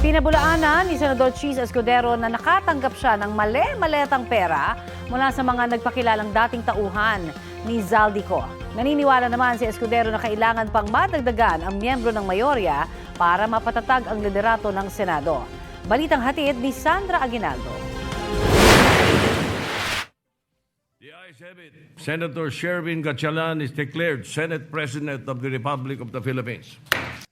Pinabulaanan ni Senador Cheese Escudero na nakatanggap siya ng mali-maletang pera mula sa mga nagpakilalang dating tauhan ni Zaldico. Naniniwala naman si Escudero na kailangan pang madagdagan ang miyembro ng mayorya para mapatatag ang liderato ng Senado. Balitang hatid ni Sandra Aguinaldo. The ayes have it. Senator Sherwin Gatchalian is declared Senate President of the Republic of the Philippines.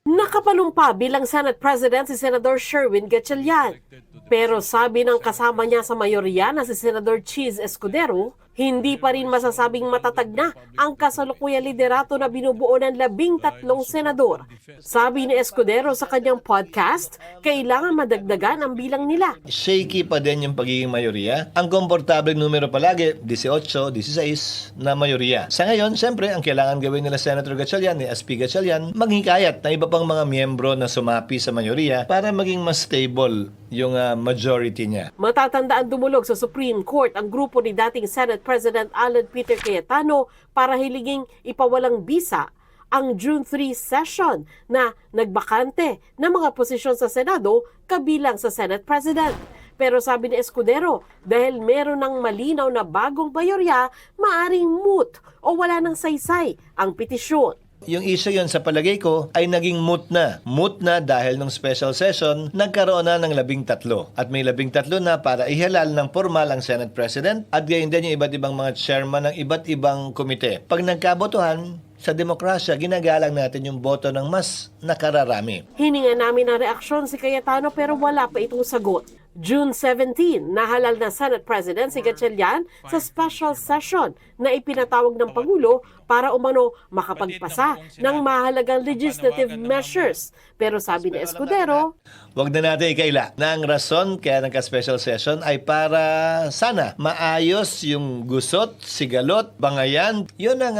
Nakapalumpa bilang Senate President si Senador Sherwin Gatchalian. Pero sabi ng kasama niya sa mayorya na si Senador Cheese Escudero, hindi pa rin masasabing matatag na ang kasalukuyang liderato na binubuo ng 13 senador. Sabi ni Escudero sa kanyang podcast, kailangan madagdagan ang bilang nila. Shaky pa din yung pagiging mayorya. Ang komportableng numero palagi, 18, 16 na mayorya. Sa ngayon, siyempre, ang kailangan gawin nila Senator Gatchalian, ni SP Gatchalian, maghikayat na iba pang mga miyembro na sumapi sa mayorya para maging mas stable yung majority niya. Matatandaan dumulog sa Supreme Court ang grupo ni dating Senate President Alan Peter Cayetano para hiliging ipawalang bisa ang June 3 session na nagbakante ng mga posisyon sa Senado kabilang sa Senate President. Pero sabi ni Escudero, dahil meron ng malinaw na bagong mayorya, maaring moot o wala ng saysay ang petisyon. Yung issue yun sa palagay ko ay naging moot na. Moot na dahil nung special session, nagkaroon na ng 13. At may 13 na para ihalal ng formal ang Senate President at gayon din yung iba't ibang mga chairman ng iba't ibang komite. Pag nagkabotohan, sa demokrasya, ginagalang natin yung boto ng mas nakararami. Hininga namin ang reaksyon si Cayetano pero wala pa itong sagot. June 17, nahalal na Senate President si Gatchalian sa special session na ipinatawag ng Pangulo para umano makapagpasa ng mahalagang legislative measures. Pero sabi ni Escudero, Huwag na natin ikaila na ang rason kaya nagka-special session ay para sana maayos yung gusot, sigalot, bangayan. Yun ang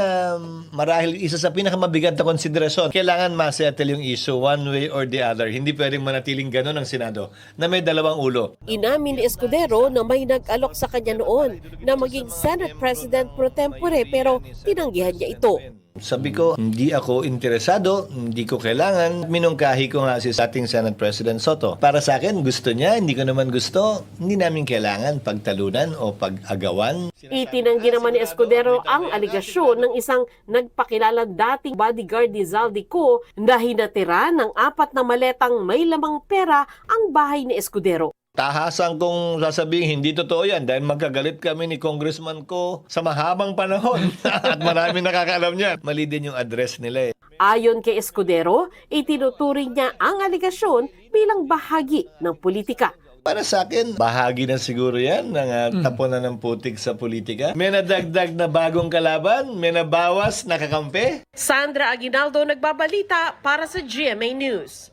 marahil isa sa pinakamabigat na konsiderasyon. Kailangan masettle yung issue one way or the other. Hindi pwedeng manatiling ganun ang Senado na may dalawang ulo. inamin ni Escudero na may nag-alok sa kanya noon na maging Senate President pro tempore pero tinanggihan niya ito. Sabi ko, hindi ako interesado, hindi ko kailangan. Minungkahi ko nga si ating Senate President Soto. Para sa akin, gusto niya, hindi ko naman gusto. Hindi namin kailangan pagtalunan o pag-agawan. Itinanggi naman ni Escudero ang aligasyon ng isang nagpakilalang dating bodyguard ni Zaldico na hinatira ng 4 na maletang may lamang pera ang bahay ni Escudero. Tahasan kong sasabihin, hindi totoo yan dahil magkagalit kami ni congressman ko sa mahabang panahon at marami nakakaalam niyan. Mali din yung address nila eh. Ayon kay Escudero, itinuturing niya ang aligasyon bilang bahagi ng politika. Para sa akin, bahagi na siguro yan ng tapunan ng putik sa politika. May nadagdag na bagong kalaban, may nabawas, nakakampi. Sandra Aguinaldo nagbabalita para sa GMA News.